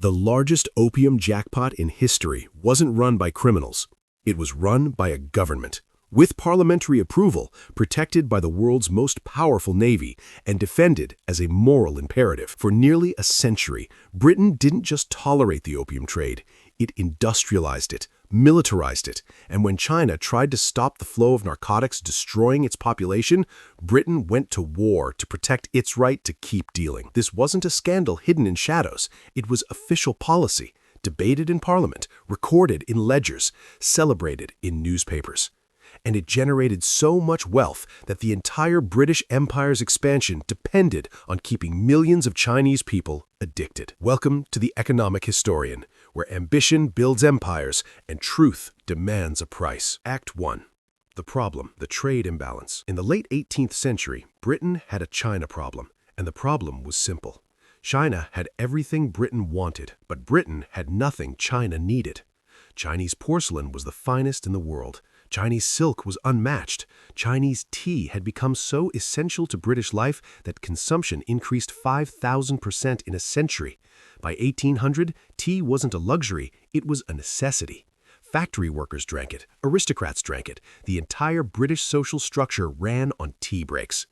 The largest opium jackpot in history wasn't run by criminals. It was run by a government, with parliamentary approval, protected by the world's most powerful navy, and defended as a moral imperative. For nearly a century, Britain didn't just tolerate the opium trade, it industrialized it, militarized it, and when China tried to stop the flow of narcotics destroying its population, Britain went to war to protect its right to keep dealing. This wasn't a scandal hidden in shadows, it was official policy, debated in Parliament, recorded in ledgers, celebrated in newspapers. And it generated so much wealth that the entire British Empire's expansion depended on keeping millions of Chinese people addicted. Welcome to The Economic Historian, where ambition builds empires and truth demands a price. Act 1. The problem, the trade imbalance. In the late 18th century, Britain had a China problem, and the problem was simple. China had everything Britain wanted, but Britain had nothing China needed. Chinese porcelain was the finest in the world. Chinese silk was unmatched. Chinese tea had become so essential to British life that consumption increased 5,000% in a century. By 1800, tea wasn't a luxury, it was a necessity. Factory workers drank it, aristocrats drank it. The entire British social structure ran on tea breaks.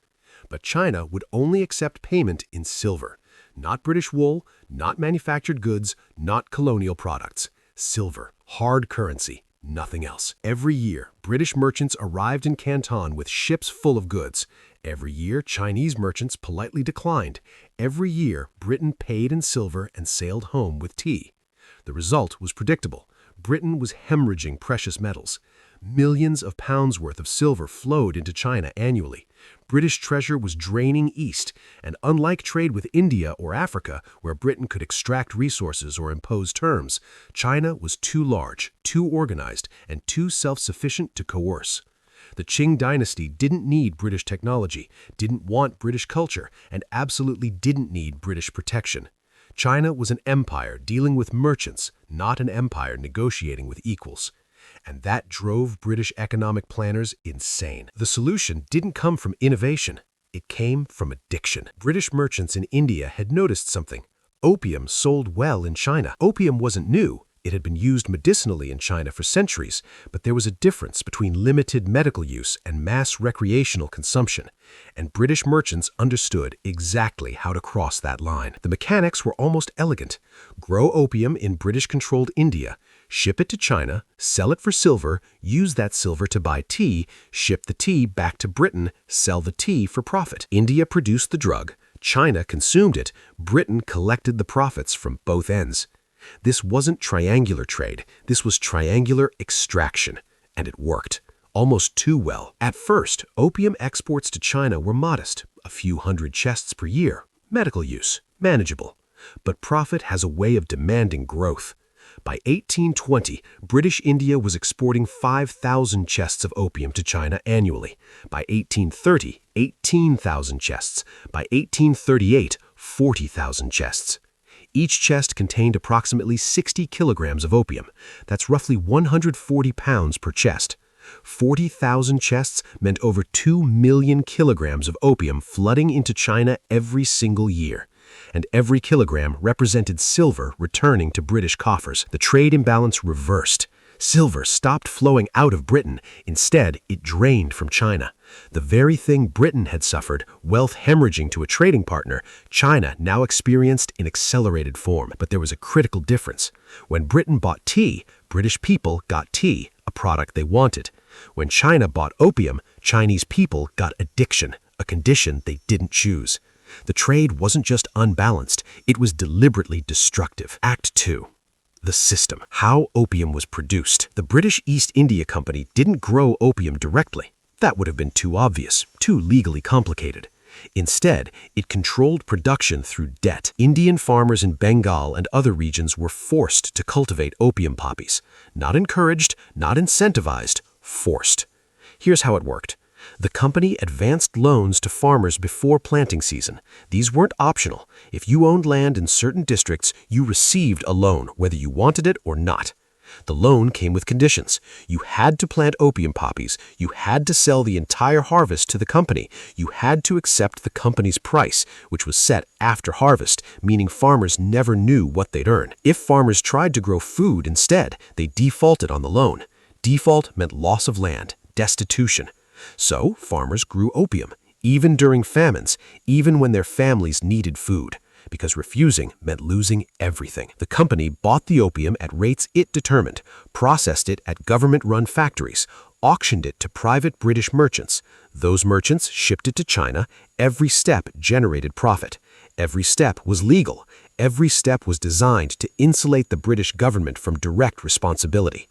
But China would only accept payment in silver. Not British wool, not manufactured goods, not colonial products. Silver, hard currency. Nothing else. Every year, British merchants arrived in Canton with ships full of goods. Every year, Chinese merchants politely declined. Every year, Britain paid in silver and sailed home with tea. The result was predictable. Britain was hemorrhaging precious metals. Millions of pounds worth of silver flowed into China annually. British treasure was draining east, and unlike trade with India or Africa, where Britain could extract resources or impose terms, China was too large, too organized, and too self-sufficient to coerce. The Qing dynasty didn't need British technology, didn't want British culture, and absolutely didn't need British protection. China was an empire dealing with merchants, not an empire negotiating with equals. And that drove British economic planners insane. The solution didn't come from innovation. It came from addiction. British merchants in India had noticed something. Opium sold well in China. Opium wasn't new. It had been used medicinally in China for centuries, but there was a difference between limited medical use and mass recreational consumption, and British merchants understood exactly how to cross that line. The mechanics were almost elegant. Grow opium in British-controlled India, ship it to China, sell it for silver, use that silver to buy tea, ship the tea back to Britain, sell the tea for profit. India produced the drug, China consumed it, Britain collected the profits from both ends. This wasn't triangular trade, this was triangular extraction, and it worked, almost too well. At first, opium exports to China were modest, a few hundred chests per year, medical use, manageable. But profit has a way of demanding growth. By 1820, British India was exporting 5,000 chests of opium to China annually. By 1830, 18,000 chests. By 1838, 40,000 chests. Each chest contained approximately 60 kilograms of opium. That's roughly 140 pounds per chest. 40,000 chests meant over 2 million kilograms of opium flooding into China every single year. And every kilogram represented silver returning to British coffers. The trade imbalance reversed. Silver stopped flowing out of Britain. Instead, it drained from China. The very thing Britain had suffered, wealth hemorrhaging to a trading partner, China now experienced in accelerated form. But there was a critical difference. When Britain bought tea, British people got tea, a product they wanted. When China bought opium, Chinese people got addiction, a condition they didn't choose. The trade wasn't just unbalanced, it was deliberately destructive. Act 2. The system. How opium was produced. The British East India Company didn't grow opium directly. That would have been too obvious, too legally complicated. Instead, it controlled production through debt. Indian farmers in Bengal and other regions were forced to cultivate opium poppies. Not encouraged, not incentivized, forced. Here's how it worked. The company advanced loans to farmers before planting season. These weren't optional. If you owned land in certain districts, you received a loan, whether you wanted it or not. The loan came with conditions. You had to plant opium poppies, you had to sell the entire harvest to the company, you had to accept the company's price, which was set after harvest, meaning farmers never knew what they'd earn. If farmers tried to grow food instead, they defaulted on the loan. Default meant loss of land, destitution. So farmers grew opium, even during famines, even when their families needed food, because refusing meant losing everything. The company bought the opium at rates it determined, processed it at government-run factories, auctioned it to private British merchants. Those merchants shipped it to China. Every step generated profit. Every step was legal. Every step was designed to insulate the British government from direct responsibility.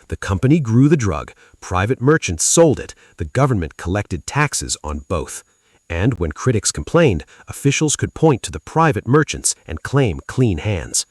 The company grew the drug, private merchants sold it, the government collected taxes on both. And when critics complained, officials could point to the private merchants and claim clean hands.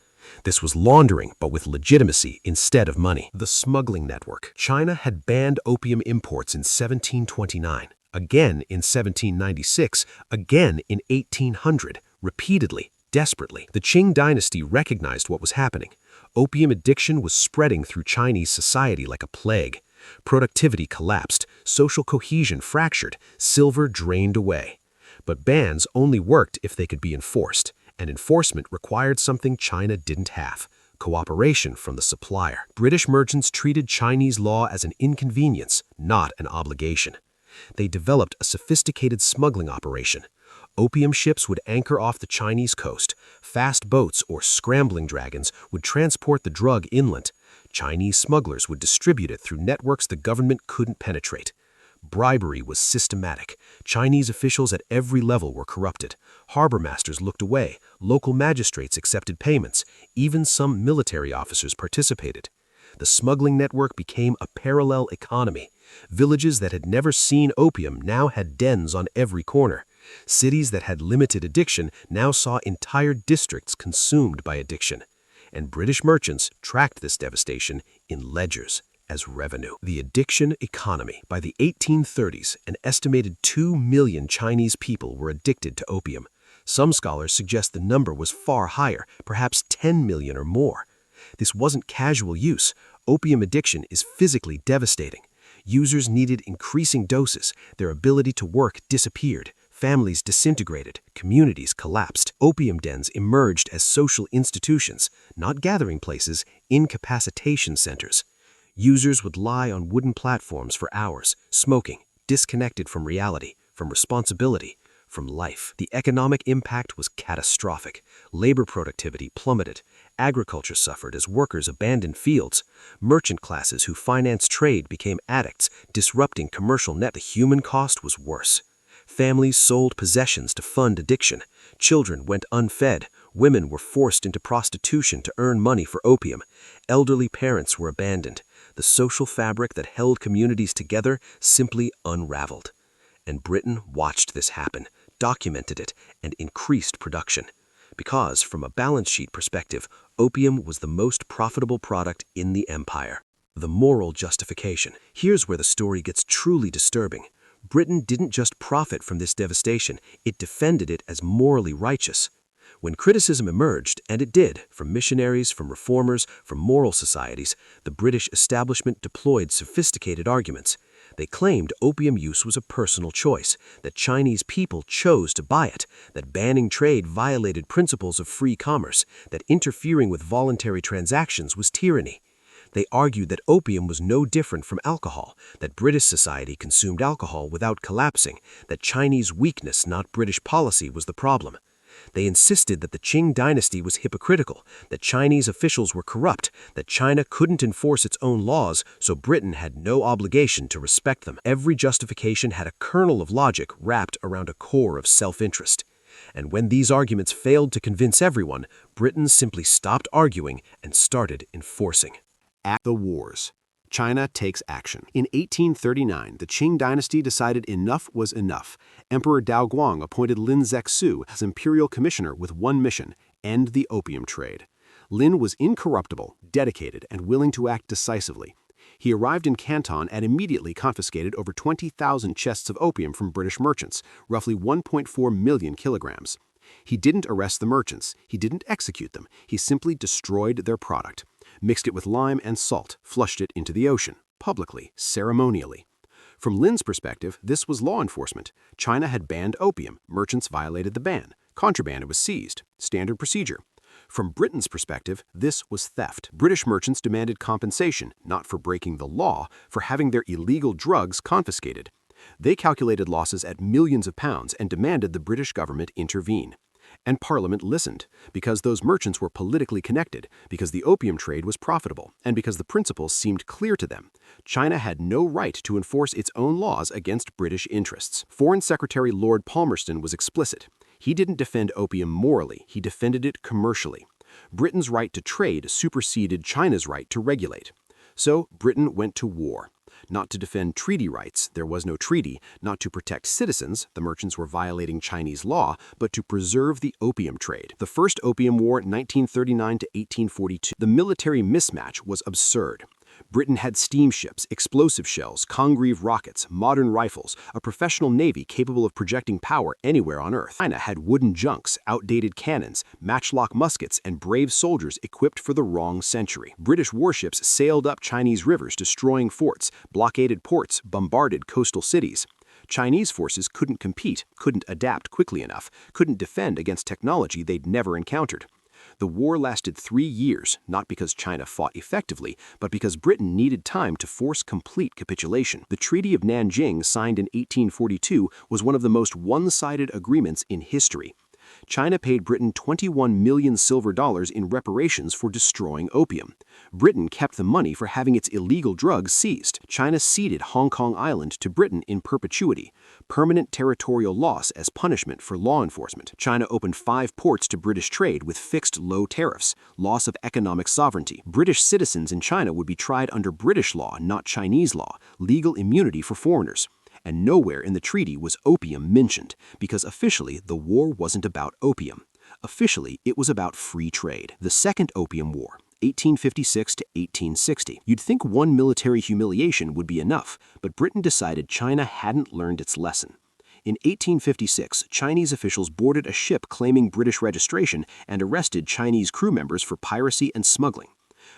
This was laundering, but with legitimacy instead of money. The smuggling network. China had banned opium imports in 1729, again in 1796, again in 1800, repeatedly, desperately. The Qing dynasty recognized what was happening. Opium addiction was spreading through Chinese society like a plague. Productivity collapsed, social cohesion fractured, silver drained away. But bans only worked if they could be enforced, and enforcement required something China didn't have: cooperation from the supplier. British merchants treated Chinese law as an inconvenience, not an obligation. They developed a sophisticated smuggling operation. Opium ships would anchor off the Chinese coast. Fast boats or scrambling dragons would transport the drug inland. Chinese smugglers would distribute it through networks the government couldn't penetrate. Bribery was systematic. Chinese officials at every level were corrupted. Harbor masters looked away. Local magistrates accepted payments. Even some military officers participated. The smuggling network became a parallel economy. Villages that had never seen opium now had dens on every corner. Cities that had limited addiction now saw entire districts consumed by addiction. And British merchants tracked this devastation in ledgers as revenue. The addiction economy. By the 1830s, an estimated 2 million Chinese people were addicted to opium. Some scholars suggest the number was far higher, perhaps 10 million or more. This wasn't casual use. Opium addiction is physically devastating. Users needed increasing doses. Their ability to work disappeared. Families disintegrated, communities collapsed. Opium dens emerged as social institutions, not gathering places, incapacitation centers. Users would lie on wooden platforms for hours, smoking, disconnected from reality, from responsibility, from life. The economic impact was catastrophic. Labor productivity plummeted. Agriculture suffered as workers abandoned fields. Merchant classes who financed trade became addicts, disrupting commercial net. The human cost was worse. Families sold possessions to fund addiction. Children went unfed. Women were forced into prostitution to earn money for opium. Elderly parents were abandoned. The social fabric that held communities together simply unraveled. And Britain watched this happen, documented it, and increased production. Because, from a balance sheet perspective, opium was the most profitable product in the empire. The moral justification. Here's where the story gets truly disturbing. Britain didn't just profit from this devastation, it defended it as morally righteous. When criticism emerged, and it did, from missionaries, from reformers, from moral societies, the British establishment deployed sophisticated arguments. They claimed opium use was a personal choice, that Chinese people chose to buy it, that banning trade violated principles of free commerce, that interfering with voluntary transactions was tyranny. They argued that opium was no different from alcohol, that British society consumed alcohol without collapsing, that Chinese weakness, not British policy, was the problem. They insisted that the Qing dynasty was hypocritical, that Chinese officials were corrupt, that China couldn't enforce its own laws, so Britain had no obligation to respect them. Every justification had a kernel of logic wrapped around a core of self-interest. And when these arguments failed to convince everyone, Britain simply stopped arguing and started enforcing. The Wars. China takes action. In 1839, the Qing dynasty decided enough was enough. Emperor Daoguang appointed Lin Zexu as imperial commissioner with one mission: end the opium trade. Lin was incorruptible, dedicated, and willing to act decisively. He arrived in Canton and immediately confiscated over 20,000 chests of opium from British merchants, roughly 1.4 million kilograms. He didn't arrest the merchants. He didn't execute them. He simply destroyed their product. mixed it with lime and salt, flushed it into the ocean, publicly, ceremonially. From Lin's perspective, this was law enforcement. China had banned opium, merchants violated the ban, contraband was seized, standard procedure. From Britain's perspective, this was theft. British merchants demanded compensation, not for breaking the law, for having their illegal drugs confiscated. They calculated losses at millions of pounds and demanded the British government intervene. And Parliament listened, because those merchants were politically connected, because the opium trade was profitable, and because the principles seemed clear to them. China had no right to enforce its own laws against British interests. Foreign Secretary Lord Palmerston was explicit. He didn't defend opium morally, he defended it commercially. Britain's right to trade superseded China's right to regulate. So Britain went to war. Not to defend treaty rights, there was no treaty, not to protect citizens, the merchants were violating Chinese law, but to preserve the opium trade. The First Opium War, 1939 to 1842. The military mismatch was absurd. Britain had steamships, explosive shells, Congreve rockets, modern rifles, a professional navy capable of projecting power anywhere on Earth. China had wooden junks, outdated cannons, matchlock muskets, and brave soldiers equipped for the wrong century. British warships sailed up Chinese rivers, destroying forts, blockaded ports, bombarded coastal cities. Chinese forces couldn't compete, couldn't adapt quickly enough, couldn't defend against technology they'd never encountered. The war lasted 3 years, not because China fought effectively, but because Britain needed time to force complete capitulation. The Treaty of Nanjing, signed in 1842, was one of the most one-sided agreements in history. China paid Britain 21 million silver dollars in reparations for destroying opium. Britain kept the money for having its illegal drugs seized. China ceded Hong Kong Island to Britain in perpetuity, permanent territorial loss as punishment for law enforcement. China opened 5 ports to British trade with fixed low tariffs, loss of economic sovereignty. British citizens in China would be tried under British law, not Chinese law, legal immunity for foreigners. And nowhere in the treaty was opium mentioned, because officially the war wasn't about opium. Officially, it was about free trade. The Second Opium War, 1856 to 1860. You'd think one military humiliation would be enough, but Britain decided China hadn't learned its lesson. In 1856, Chinese officials boarded a ship claiming British registration and arrested Chinese crew members for piracy and smuggling.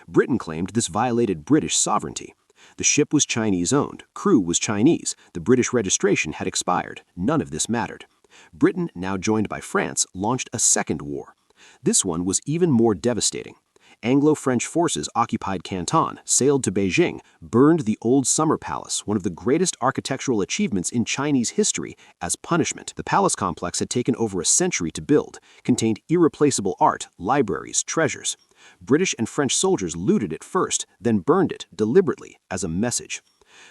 Britain claimed this violated British sovereignty. The ship was Chinese-owned, crew was Chinese, the British registration had expired, none of this mattered. Britain, now joined by France, launched a second war. This one was even more devastating. Anglo-French forces occupied Canton, sailed to Beijing, burned the old Summer Palace, one of the greatest architectural achievements in Chinese history, as punishment. The palace complex had taken over a century to build, contained irreplaceable art, libraries, treasures. British and French soldiers looted it first, then burned it, deliberately, as a message.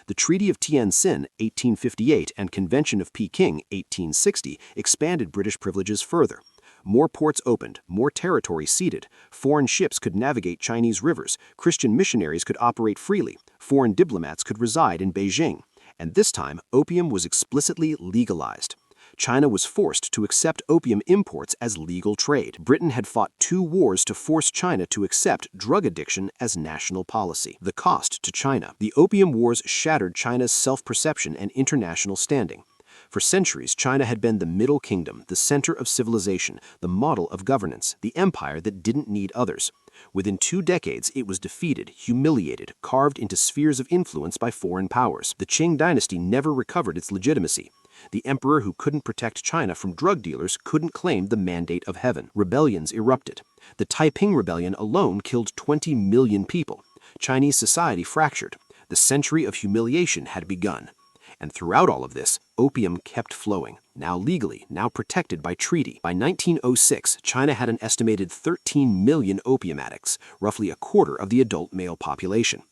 The Treaty of Tientsin, 1858, and Convention of Peking, 1860, expanded British privileges further. More ports opened, more territory ceded, foreign ships could navigate Chinese rivers, Christian missionaries could operate freely, foreign diplomats could reside in Beijing. And this time, opium was explicitly legalized. China was forced to accept opium imports as legal trade. Britain had fought 2 wars to force China to accept drug addiction as national policy. The cost to China. The Opium Wars shattered China's self-perception and international standing. For centuries, China had been the Middle Kingdom, the center of civilization, the model of governance, the empire that didn't need others. Within 2 decades, it was defeated, humiliated, carved into spheres of influence by foreign powers. The Qing dynasty never recovered its legitimacy. The emperor who couldn't protect China from drug dealers couldn't claim the mandate of heaven. Rebellions erupted. The Taiping Rebellion alone killed 20 million people. Chinese society fractured. The century of humiliation had begun. And throughout all of this, opium kept flowing, now legally, now protected by treaty. By 1906, China had an estimated 13 million opium addicts, roughly a quarter of the adult male population.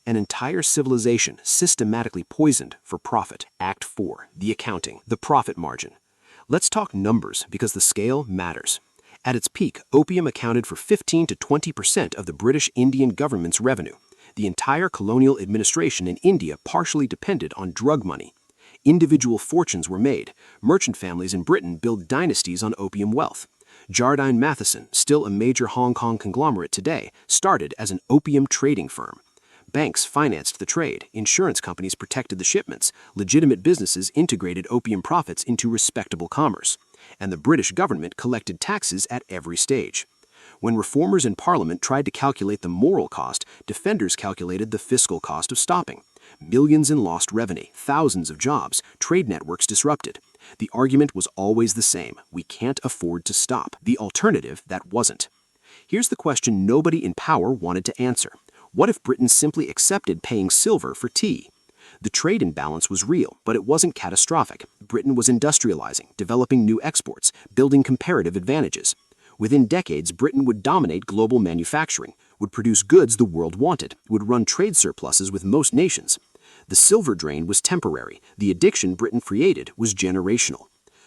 An entire civilization systematically poisoned for profit. Act 4, the accounting, the profit margin. Let's talk numbers because the scale matters. At its peak, opium accounted for 15 to 20% of the British Indian government's revenue. The entire colonial administration in India partially depended on drug money. Individual fortunes were made. Merchant families in Britain built dynasties on opium wealth. Jardine Matheson, still a major Hong Kong conglomerate today, started as an opium trading firm. Banks financed the trade, insurance companies protected the shipments, legitimate businesses integrated opium profits into respectable commerce, and the British government collected taxes at every stage. When reformers in Parliament tried to calculate the moral cost, defenders calculated the fiscal cost of stopping. Millions in lost revenue, thousands of jobs, trade networks disrupted. The argument was always the same: we can't afford to stop. The alternative, that wasn't. Here's the question nobody in power wanted to answer. What if Britain simply accepted paying silver for tea? The trade imbalance was real, but it wasn't catastrophic. Britain was industrializing, developing new exports, building comparative advantages. Within decades, Britain would dominate global manufacturing, would produce goods the world wanted, would run trade surpluses with most nations. The silver drain was temporary. The addiction Britain created was generational.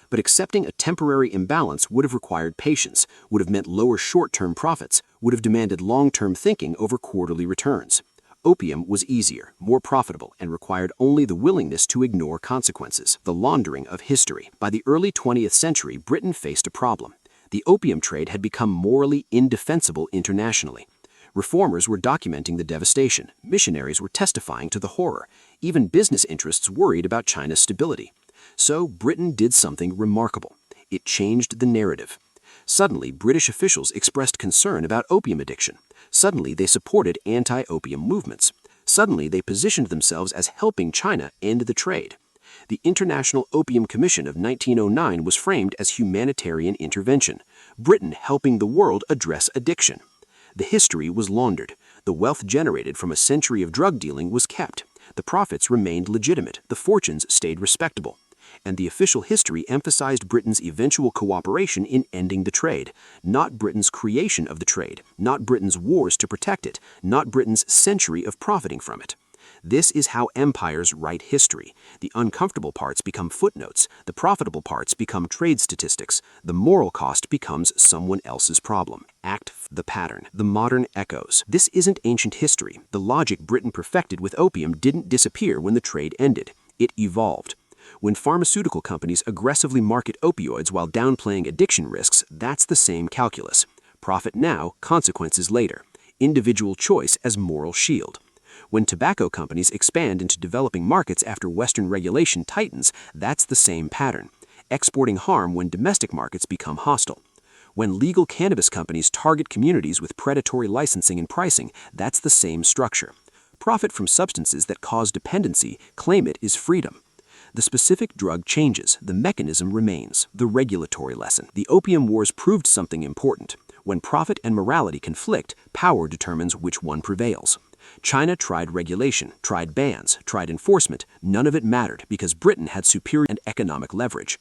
But accepting a temporary imbalance would have required patience, would have meant lower short-term profits, would have demanded long-term thinking over quarterly returns. Opium was easier, more profitable, and required only the willingness to ignore consequences. The laundering of history. By the early 20th century, Britain faced a problem. The opium trade had become morally indefensible internationally. Reformers were documenting the devastation. Missionaries were testifying to the horror. Even business interests worried about China's stability. So Britain did something remarkable. It changed the narrative. Suddenly, British officials expressed concern about opium addiction. Suddenly, they supported anti-opium movements. Suddenly, they positioned themselves as helping China end the trade. The International Opium Commission of 1909 was framed as humanitarian intervention, Britain helping the world address addiction. The history was laundered. The wealth generated from a century of drug dealing was kept. The profits remained legitimate. The fortunes stayed respectable. And the official history emphasized Britain's eventual cooperation in ending the trade, not Britain's creation of the trade, not Britain's wars to protect it, not Britain's century of profiting from it. This is how empires write history. The uncomfortable parts become footnotes, the profitable parts become trade statistics, the moral cost becomes someone else's problem. The pattern, the modern echoes. This isn't ancient history. The logic Britain perfected with opium didn't disappear when the trade ended. It evolved. When pharmaceutical companies aggressively market opioids while downplaying addiction risks, that's the same calculus. Profit now, consequences later. Individual choice as moral shield. When tobacco companies expand into developing markets after Western regulation tightens, that's the same pattern. Exporting harm when domestic markets become hostile. When legal cannabis companies target communities with predatory licensing and pricing, that's the same structure. Profit from substances that cause dependency, claim it is freedom. The specific drug changes, the mechanism remains. The regulatory lesson. The Opium Wars proved something important. When profit and morality conflict, power determines which one prevails. China tried regulation, tried bans, tried enforcement. None of it mattered because Britain had superior and economic leverage.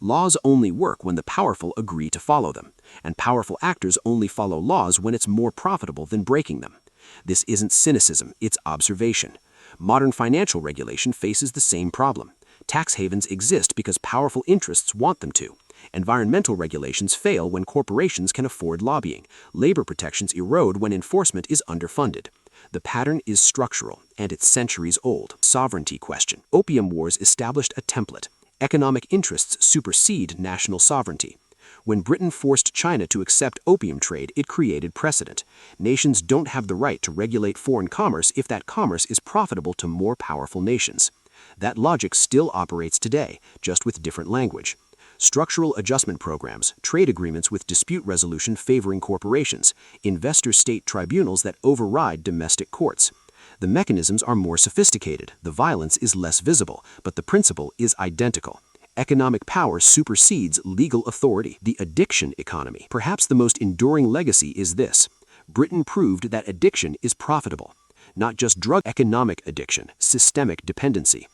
Laws only work when the powerful agree to follow them, and powerful actors only follow laws when it's more profitable than breaking them. This isn't cynicism, it's observation. Modern financial regulation faces the same problem. Tax havens exist because powerful interests want them to. Environmental regulations fail when corporations can afford lobbying. Labor protections erode when enforcement is underfunded. The pattern is structural, and it's centuries old. Sovereignty question. Opium Wars established a template. Economic interests supersede national sovereignty. When Britain forced China to accept opium trade, it created precedent. Nations don't have the right to regulate foreign commerce if that commerce is profitable to more powerful nations. That logic still operates today, just with different language. Structural adjustment programs, trade agreements with dispute resolution favoring corporations, investor-state tribunals that override domestic courts. The mechanisms are more sophisticated, the violence is less visible, but the principle is identical. Economic power supersedes legal authority. The addiction economy. Perhaps the most enduring legacy is this. Britain proved that addiction is profitable. Not just drug economic addiction, systemic dependency.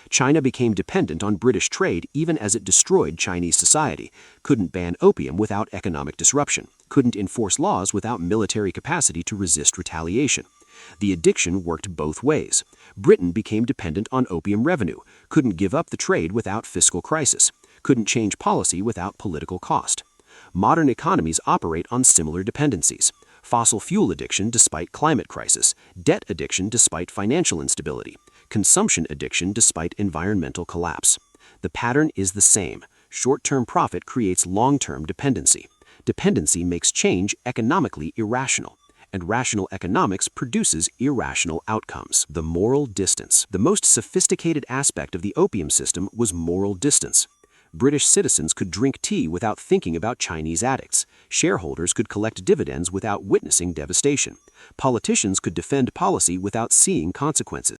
China became dependent on British trade even as it destroyed Chinese society, couldn't ban opium without economic disruption, couldn't enforce laws without military capacity to resist retaliation. The addiction worked both ways. Britain became dependent on opium revenue, couldn't give up the trade without fiscal crisis, couldn't change policy without political cost. Modern economies operate on similar dependencies. Fossil fuel addiction despite climate crisis, debt addiction despite financial instability, consumption addiction despite environmental collapse. The pattern is the same. Short-term profit creates long-term dependency. Dependency makes change economically irrational. And rational economics produces irrational outcomes. The moral distance. The most sophisticated aspect of the opium system was moral distance. British citizens could drink tea without thinking about Chinese addicts. Shareholders could collect dividends without witnessing devastation. Politicians could defend policy without seeing consequences.